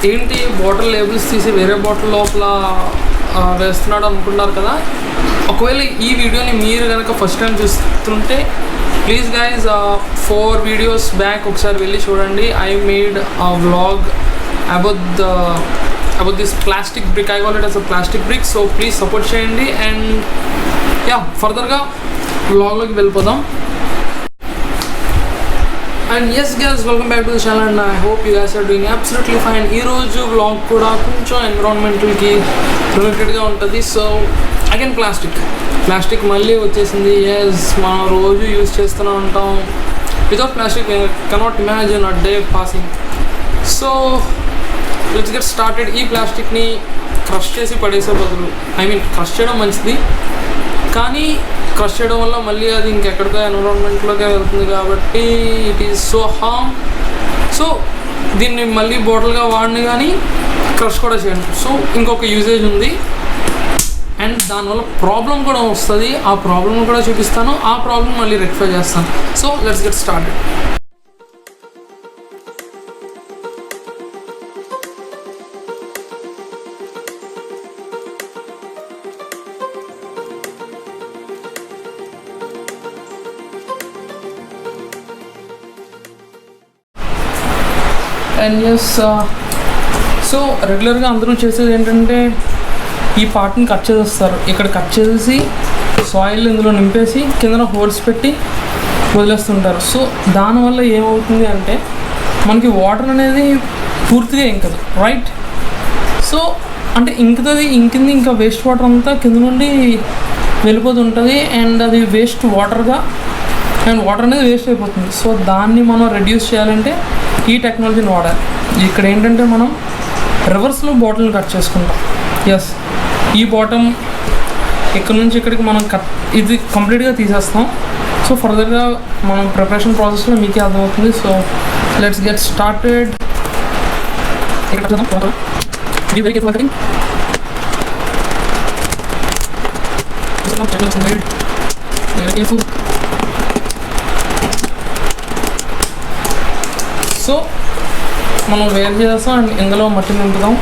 ఏంటి bottle labels తీసి వేరే బాటిల్ లోపల వేస్తున్నాడు అనుకున్నారు కదా. ఒకవేళ ఈ వీడియోని మీరు కనుక ఫస్ట్ టైం చూస్తుంటే ప్లీజ్ గైజ్ 4 వీడియోస్ బ్యాక్ ఒకసారి వెళ్ళి చూడండి. I made vlog about this plastic brick. I call it as a plastic brick. So please support చేయండి. అండ్ ఫర్దర్గా వ్లాగ్లోకి వెళ్ళిపోదాం. And yes guys, welcome back to the channel and I hope you guys are doing absolutely fine. ఈరోజు vlog కూడా కొంచెం ఎన్విరాన్మెంటల్కి రిలేటెడ్గా ఉంటుంది. So again plastic మళ్ళీ వచ్చేసింది. ఎస్, మనం రోజు యూజ్ చేస్తూనే ఉంటాం. Without plastic cannot imagine a day passing. So let's get started. ఈ ప్లాస్టిక్ని క్రష్ చేసి పడేసే బదులు, క్రష్ చేయడం మంచిది, కానీ క్రష్ చేయడం వల్ల మళ్ళీ అది ఇంకెక్కడికో ఎన్విరాన్మెంట్లోకే వెళ్తుంది కాబట్టి it is so harm. So దీన్ని మళ్ళీ బాటిల్గా వాడిని కానీ క్రష్ కూడా చేయండి. సో ఇంకొక యూజేజ్ ఉంది అండ్ దానివల్ల ప్రాబ్లం కూడా వస్తుంది. ఆ ప్రాబ్లం కూడా చూపిస్తాను, ఆ ప్రాబ్లం మళ్ళీ రెక్టిఫై చేస్తాను. So let's get started. And yes, so రెగ్యులర్గా అందరూ చేసేది ఏంటంటే ఈ పార్ట్ని కట్ చేసేస్తారు. ఇక్కడ కట్ చేసేసి సాయిల్ ఇందులో నింపేసి కింద హోల్స్ పెట్టి వదిలేస్తుంటారు. సో దానివల్ల ఏమవుతుంది అంటే మనకి వాటర్ అనేది పూర్తిగా ఇంకదు, రైట్? సో అంటే ఇంకింది ఇంకా వేస్ట్ వాటర్ అంతా కింద నుండి వెళ్ళిపోతుంటుంది అండ్ అది వేస్ట్ వాటర్గా అండ్ వాటర్ అనేది వేస్ట్ అయిపోతుంది. సో దాన్ని మనం రెడ్యూస్ చేయాలంటే ఈ టెక్నాలజీని వాడాలి. ఇక్కడ ఏంటంటే మనం రివర్స్లో బాటిల్ని కట్ చేసుకుంటాం. ఎస్, ఈ బాటమ్ ఇక్కడ నుంచి ఇక్కడికి మనం ఇది కంప్లీట్గా తీసేస్తాం. సో ఫర్దర్గా మనం ప్రిపరేషన్ ప్రాసెస్లో మీకే అర్థమవుతుంది. So let's get started. So మనం వేరు చేస్తాం అండ్ ఇందులో మట్టి నింపుదాం.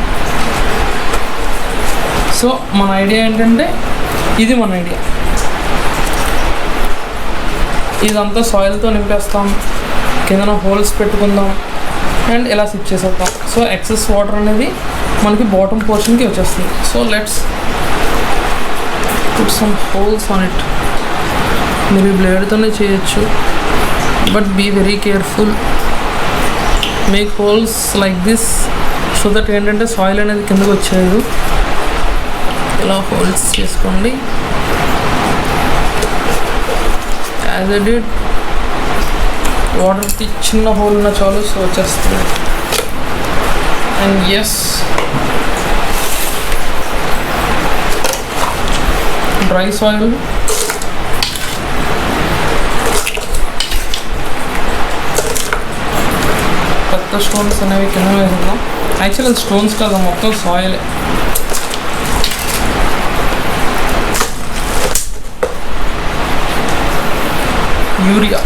సో మన ఐడియా ఏంటంటే ఇది మన ఐడియా, ఇదంతా సాయిల్తో నింపేస్తాం, కిందన హోల్స్ పెట్టుకుందాం అండ్ ఇలా సిప్ చేసేద్దాం. సో ఎక్సెస్ వాటర్ అనేది మనకి బాటమ్ పోర్షన్కి వచ్చేస్తుంది. So let's put some holes on it. మీరు బ్లేడ్తోనే చేయొచ్చు, but be very careful. Make holes like this so that ఏంటంటే సాయిల్ అనేది కిందకు వచ్చేది. ఇలా హోల్స్ చేసుకోండి. యాజ్ ఐ డిడ్, వాటర్కి చిన్న హోల్ ఉన్న చాలు, సో వచ్చేస్తుంది. అండ్ ఎస్, డ్రై సాయిల్ కొత్త స్టోన్స్ అనేవి కింద వేసుకుందాం. యాక్చువల్ అది స్టోన్స్ కాదు, మొత్తం సాయిలే. యూరియా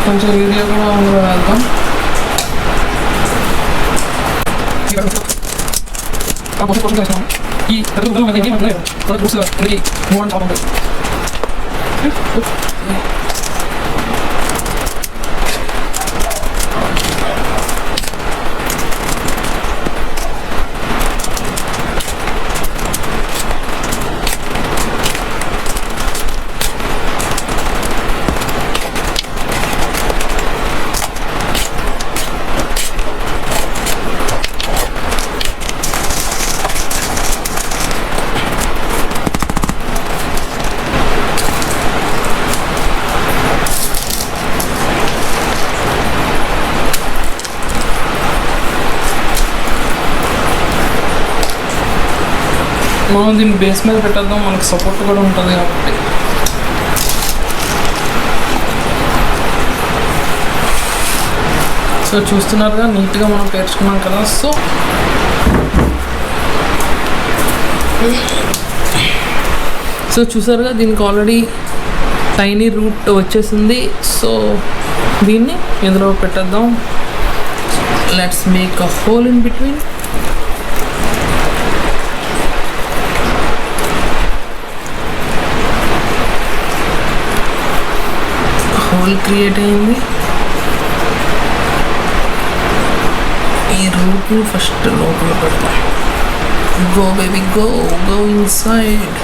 కొంచెం యూరియా కూడా అందులో వేద్దాం. ఈ మనం దీన్ని బేస్ మీద పెట్టేద్దాం, మనకు సపోర్ట్ కూడా ఉంటుంది కాబట్టి. సో చూస్తున్నారుగా నీట్గా మనం పేర్చుకున్నాం కదా. సో సో చూసారుగా దీనికి ఆల్రెడీ టైనీ రూట్ వచ్చేసింది. సో దీన్ని ఇందులో పెట్టేద్దాం. Let's make a hole in between. Hole create అయింది. ఈ రూట్ని ఫస్ట్ లోపల పెడతాం. Go baby go inside.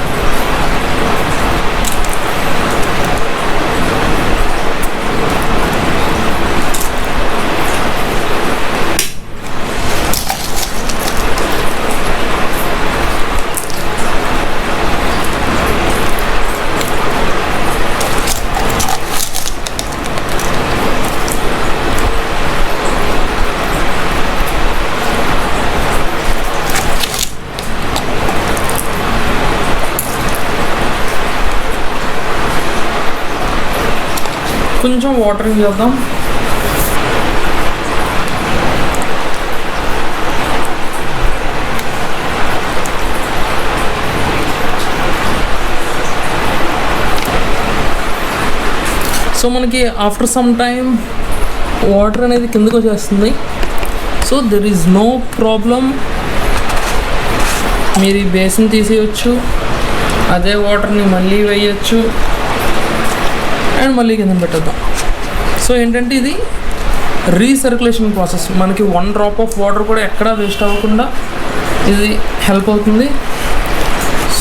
కొంచెం వాటరింగ్ చేద్దాం. సో మనకి ఆఫ్టర్ సమ్ టైం వాటర్ అనేది కిందకు వచ్చేస్తుంది. So there is no problem. మీరు ఈ బేసిన్ తీసేయచ్చు, అదే వాటర్ని మళ్ళీ వేయచ్చు అండ్ మళ్ళీ కింద పెట్టేద్దాం. సో ఏంటంటే ఇది రీసర్క్యులేషన్ ప్రాసెస్. మనకి 1 డ్రాప్ ఆఫ్ వాటర్ కూడా ఎక్కడా వేస్ట్ అవ్వకుండా ఇది హెల్ప్ అవుతుంది.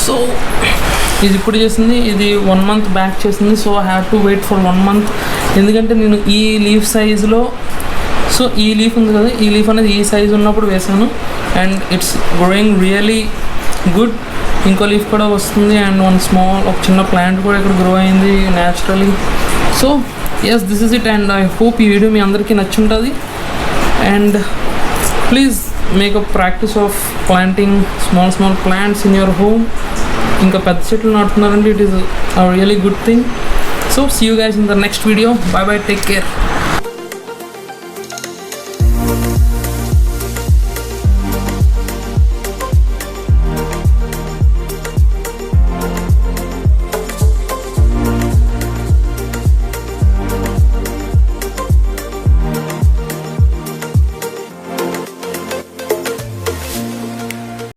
సో ఇది ఇప్పుడు చేసింది, ఇది 1 month బ్యాక్ చేసింది. So I have to wait for 1 month. ఎందుకంటే నేను ఈ లీఫ్ సైజులో, సో ఈ లీఫ్ ఉంది కదా, ఈ లీఫ్ అనేది ఈ సైజు ఉన్నప్పుడు వేసాను and it's growing really good. ఇంకో లీఫ్ కూడా వస్తుంది అండ్ ఒక చిన్న ప్లాంట్ కూడా ఇక్కడ గ్రో అయింది naturally. So yes, this is it and I hope ఈ వీడియో మీ అందరికీ నచ్చుంటుంది. And please make a practice of planting small plants in your home. ఇంకా పెద్ద చెట్లు నాటుతున్నారంటే it is a really good thing. So see you guys in the next video. Bye bye, take care.